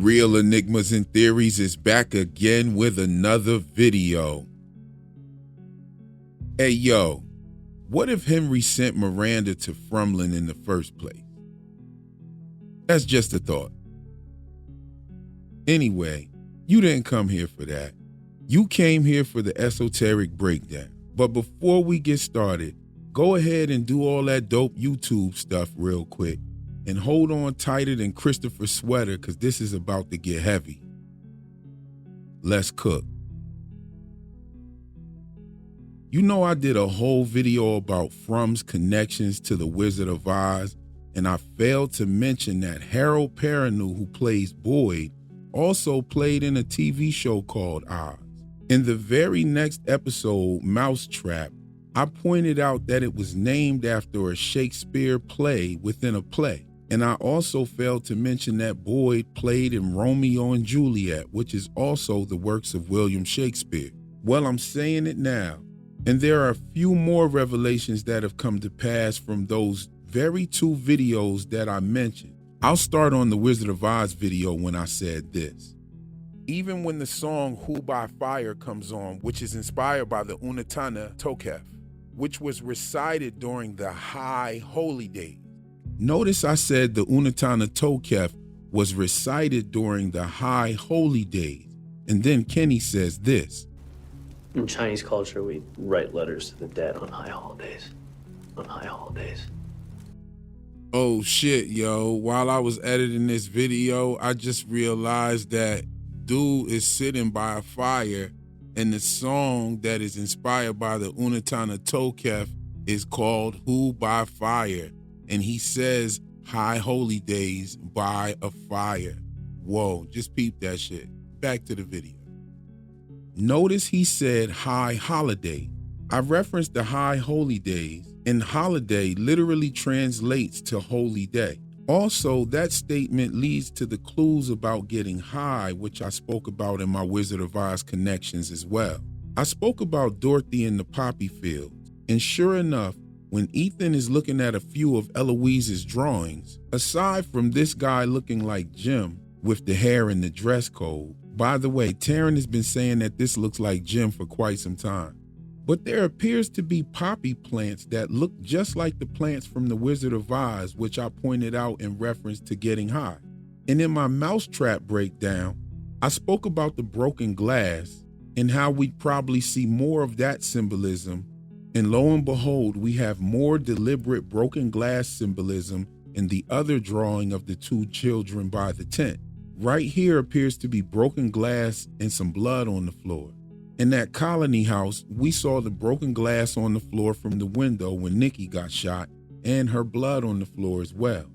Real Enigmas and Theories is back again with another video. Hey yo, what if Henry sent Miranda to Frumlin in the first place? That's just a thought. Anyway, you didn't come here for that. You came here for the esoteric breakdown. But before we get started, go ahead and do all that dope YouTube stuff real quick. And hold on tighter than Christopher's sweater, because this is about to get heavy. Let's cook. You know, I did a whole video about Frum's connections to the Wizard of Oz, and I failed to mention that Harold Perrineau, who plays Boyd, also played in a TV show called Oz. In the very next episode, Mousetrap, I pointed out that it was named after a Shakespeare play within a play. And I also failed to mention that Boyd played in Romeo and Juliet, which is also the works of William Shakespeare. Well, I'm saying it now. And there are a few more revelations that have come to pass from those very two videos that I mentioned. I'll start on the Wizard of Oz video when I said this. Even when the song Who by Fire comes on, which is inspired by the Unetana Tokef, which was recited during the High Holy Days. Notice I said the Unetana Tokef was recited during the High Holy Days. And then Kenny says this. In Chinese culture, we write letters to the dead on high holidays. On high holidays. Oh shit, yo. While I was editing this video, I just realized that dude is sitting by a fire, and the song that is inspired by the Unetana Tokef is called Who by Fire. And he says High Holy Days by a fire. Whoa, just peep that shit. Back to the video. Notice he said High Holiday. I referenced the High Holy Days, and holiday literally translates to holy day. Also, that statement leads to the clues about getting high, which I spoke about in my Wizard of Oz connections as well. I spoke about Dorothy in the poppy fields, and sure enough, when Ethan is looking at a few of Eloise's drawings, aside from this guy looking like Jim with the hair and the dress code, by the way, Taryn has been saying that this looks like Jim for quite some time. But there appears to be poppy plants that look just like the plants from the Wizard of Oz, which I pointed out in reference to getting high. And in my Mousetrap breakdown, I spoke about the broken glass and how we'd probably see more of that symbolism. And lo and behold, we have more deliberate broken glass symbolism in the other drawing of the two children by the tent. Right here appears to be broken glass and some blood on the floor. In that colony house, we saw the broken glass on the floor from the window when Nikki got shot, and her blood on the floor as well.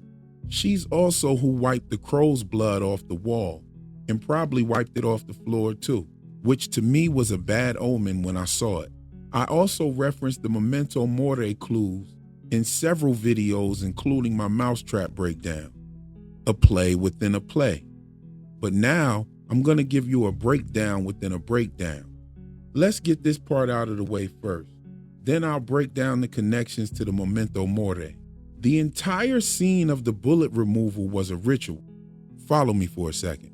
She's also who wiped the crow's blood off the wall, and probably wiped it off the floor too, which to me was a bad omen when I saw it. I also referenced the memento mori clues in several videos, including my Mousetrap breakdown, a play within a play. But now I'm going to give you a breakdown within a breakdown. Let's get this part out of the way first. Then I'll break down the connections to the memento mori. The entire scene of the bullet removal was a ritual. Follow me for a second.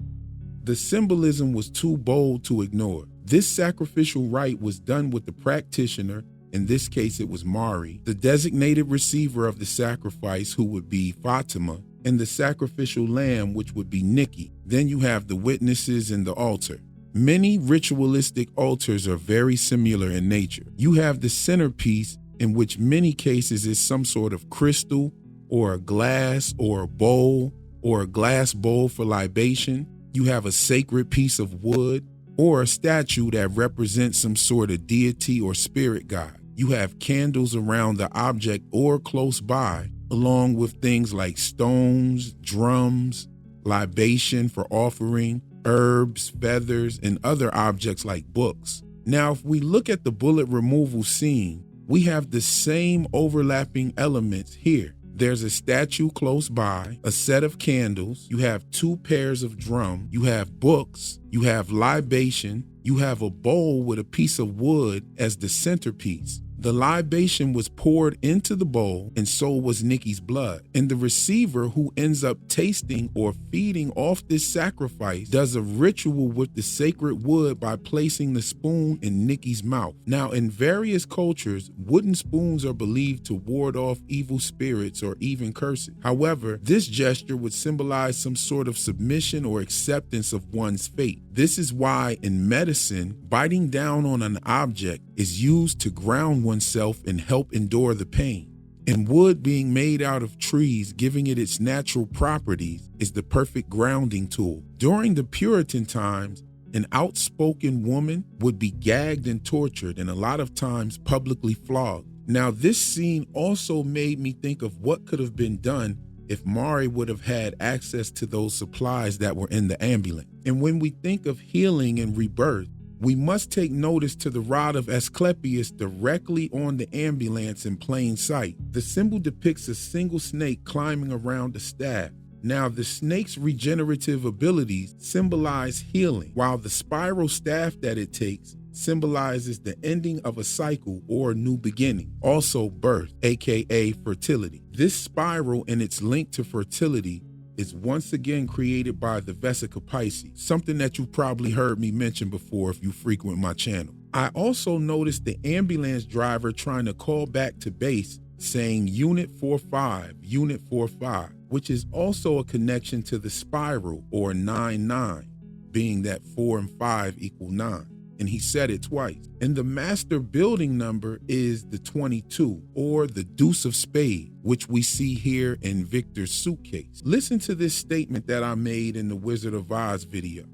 The symbolism was too bold to ignore. This sacrificial rite was done with the practitioner, in this case it was Mari, the designated receiver of the sacrifice, who would be Fatima, and the sacrificial lamb, which would be Nikki. Then you have the witnesses and the altar. Many ritualistic altars are very similar in nature. You have the centerpiece, in which many cases is some sort of crystal or a glass or a bowl or a glass bowl for libation. You have a sacred piece of wood or a statue that represents some sort of deity or spirit god. You have candles around the object or close by, along with things like stones, drums, libation for offering, herbs, feathers, and other objects like books. Now, if we look at the bullet removal scene, we have the same overlapping elements here. There's a statue close by, a set of candles, you have two pairs of drum, you have books, you have libation, you have a bowl with a piece of wood as the centerpiece. The libation was poured into the bowl, and so was Nikki's blood. And the receiver, who ends up tasting or feeding off this sacrifice, does a ritual with the sacred wood by placing the spoon in Nikki's mouth. Now, in various cultures, wooden spoons are believed to ward off evil spirits or even curses. However, this gesture would symbolize some sort of submission or acceptance of one's fate. This is why in medicine, biting down on an object is used to ground oneself and help endure the pain. And wood, being made out of trees, giving it its natural properties, is the perfect grounding tool. During the Puritan times, an outspoken woman would be gagged and tortured, and a lot of times publicly flogged. Now, this scene also made me think of what could have been done if Mari would have had access to those supplies that were in the ambulance. And when we think of healing and rebirth, we must take notice to the rod of Asclepius directly on the ambulance in plain sight. The symbol depicts a single snake climbing around the staff. Now, the snake's regenerative abilities symbolize healing, while the spiral staff that it takes symbolizes the ending of a cycle or a new beginning, also birth, aka fertility. This spiral and its link to fertility is once again created by the Vesica Pisces, something that you probably heard me mention before if you frequent my channel. I also noticed the ambulance driver trying to call back to base, saying Unit 45, Unit 45, which is also a connection to the spiral or 9-9, being that 4 and 5 equal 9. And he said it twice. And the master building number is the 22, or the deuce of spades, which we see here in Victor's suitcase. Listen to this statement that I made in the Wizard of Oz video.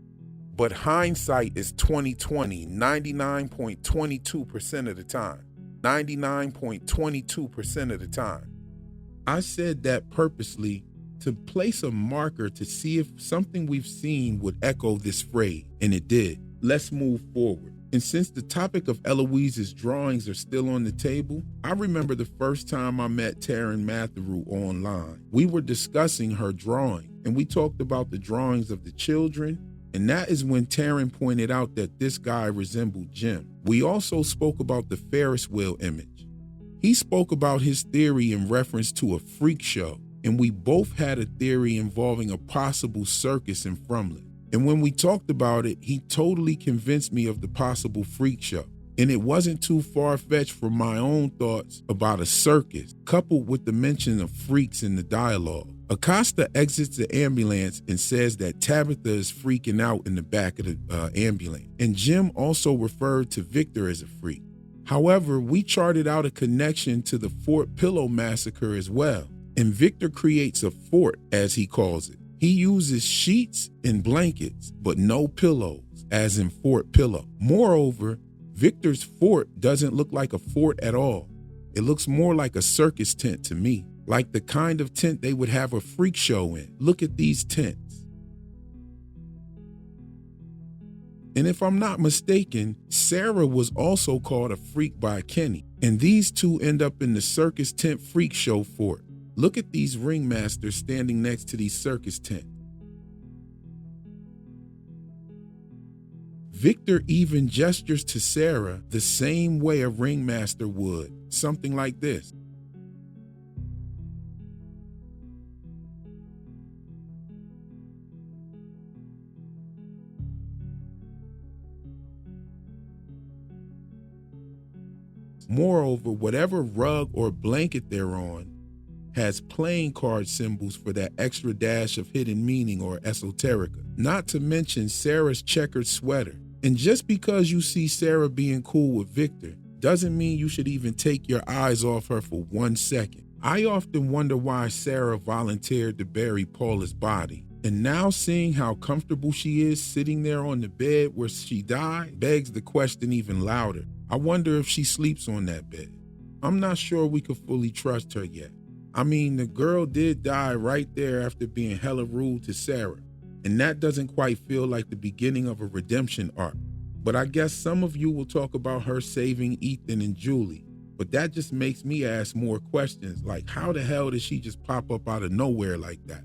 But hindsight is 20/20, 99.22% of the time. 99.22% of the time. I said that purposely to place a marker to see if something we've seen would echo this phrase, and it did. Let's move forward. And since the topic of Eloise's drawings are still on the table, I remember the first time I met Taryn Matheru online. We were discussing her drawing, and we talked about the drawings of the children, and that is when Taryn pointed out that this guy resembled Jim. We also spoke about the Ferris wheel image. He spoke about his theory in reference to a freak show, and we both had a theory involving a possible circus in Frumlin. And when we talked about it, he totally convinced me of the possible freak show. And it wasn't too far-fetched for my own thoughts about a circus, coupled with the mention of freaks in the dialogue. Acosta exits the ambulance and says that Tabitha is freaking out in the back of the ambulance. And Jim also referred to Victor as a freak. However, we charted out a connection to the Fort Pillow massacre as well. And Victor creates a fort, as he calls it. He uses sheets and blankets, but no pillows, as in Fort Pillow. Moreover, Victor's fort doesn't look like a fort at all. It looks more like a circus tent to me, like the kind of tent they would have a freak show in. Look at these tents. And if I'm not mistaken, Sarah was also called a freak by Kenny, and these two end up in the circus tent freak show fort. Look at these ringmasters standing next to these circus tents. Victor even gestures to Sarah the same way a ringmaster would, something like this. Moreover, whatever rug or blanket they're on has playing card symbols for that extra dash of hidden meaning or esoterica. Not to mention Sarah's checkered sweater. And just because you see Sarah being cool with Victor doesn't mean you should even take your eyes off her for 1 second. I often wonder why Sarah volunteered to bury Paula's body. And now seeing how comfortable she is sitting there on the bed where she died begs the question even louder. I wonder if she sleeps on that bed. I'm not sure we could fully trust her yet. I mean, the girl did die right there after being hella rude to Sarah, and that doesn't quite feel like the beginning of a redemption arc. But I guess some of you will talk about her saving Ethan and Julie, but that just makes me ask more questions, like how the hell did she just pop up out of nowhere like that?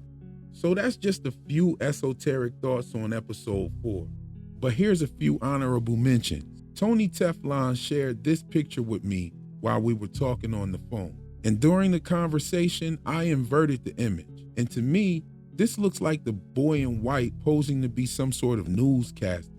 So that's just a few esoteric thoughts on episode 4. But here's a few honorable mentions. Tony Teflon shared this picture with me while we were talking on the phone. And during the conversation, I inverted the image. And to me, this looks like the boy in white posing to be some sort of newscaster.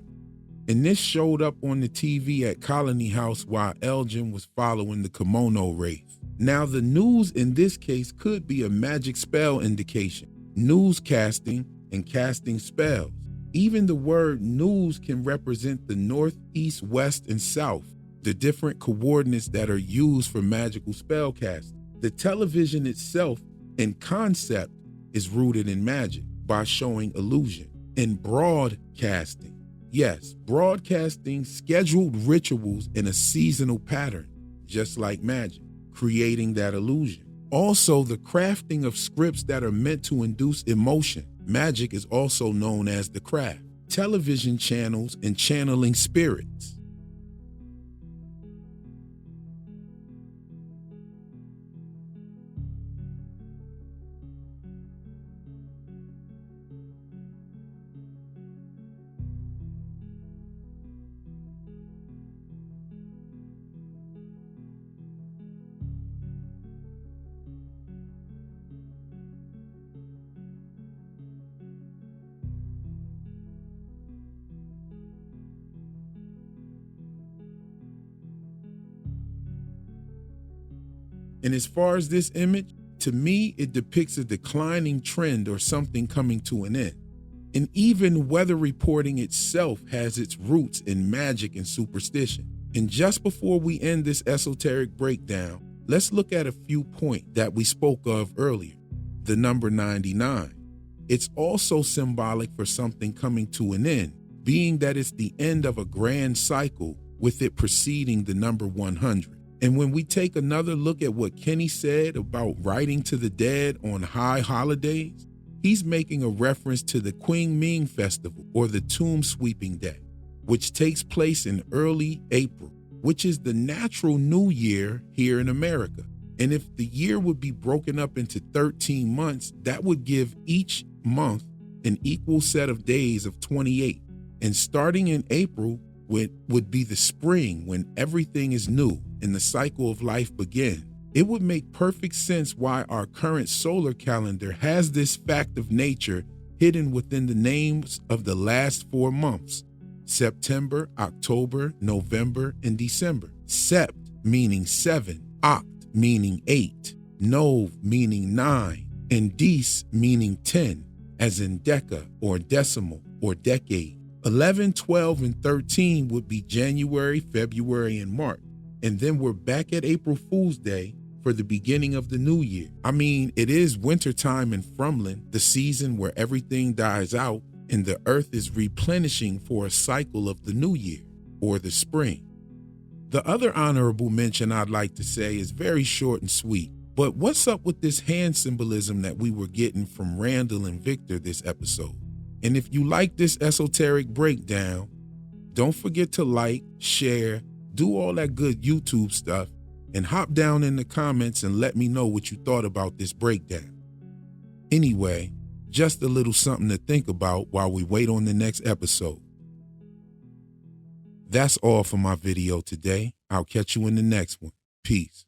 And this showed up on the TV at Colony House while Elgin was following the kimono wraith. Now, the news in this case could be a magic spell indication, newscasting and casting spells. Even the word news can represent the north, east, west, and south, the different coordinates that are used for magical spell casting. The television itself in concept is rooted in magic by showing illusion. And broadcasting, yes, broadcasting scheduled rituals in a seasonal pattern, just like magic, creating that illusion. Also, the crafting of scripts that are meant to induce emotion. Magic is also known as the craft. Television channels and channeling spirits. And as far as this image, to me, it depicts a declining trend or something coming to an end. And even weather reporting itself has its roots in magic and superstition. And just before we end this esoteric breakdown, let's look at a few points that we spoke of earlier. The number 99. It's also symbolic for something coming to an end, being that it's the end of a grand cycle, with it preceding the number 100. And when we take another look at what Kenny said about writing to the dead on high holidays, he's making a reference to the Qing Ming Festival, or the Tomb Sweeping Day, which takes place in early April, which is the natural new year here in America. And if the year would be broken up into 13 months, that would give each month an equal set of days of 28. And starting in April would be the spring, when everything is new and the cycle of life begins. It would make perfect sense why our current solar calendar has this fact of nature hidden within the names of the last 4 months: September, October, November, and December. Sept meaning 7, Oct meaning 8, Nov meaning 9, and Dec meaning 10, as in deca or decimal or decade. 11, 12, and 13 would be January, February, and March. And then we're back at April Fool's Day for the beginning of the new year. I mean, it is wintertime in Frumlin, the season where everything dies out and the earth is replenishing for a cycle of the new year, or the spring. The other honorable mention I'd like to say is very short and sweet. But what's up with this hand symbolism that we were getting from Randall and Victor this episode? And if you like this esoteric breakdown, don't forget to like, share, do all that good YouTube stuff, and hop down in the comments and let me know what you thought about this breakdown. Anyway, just a little something to think about while we wait on the next episode. That's all for my video today. I'll catch you in the next one. Peace.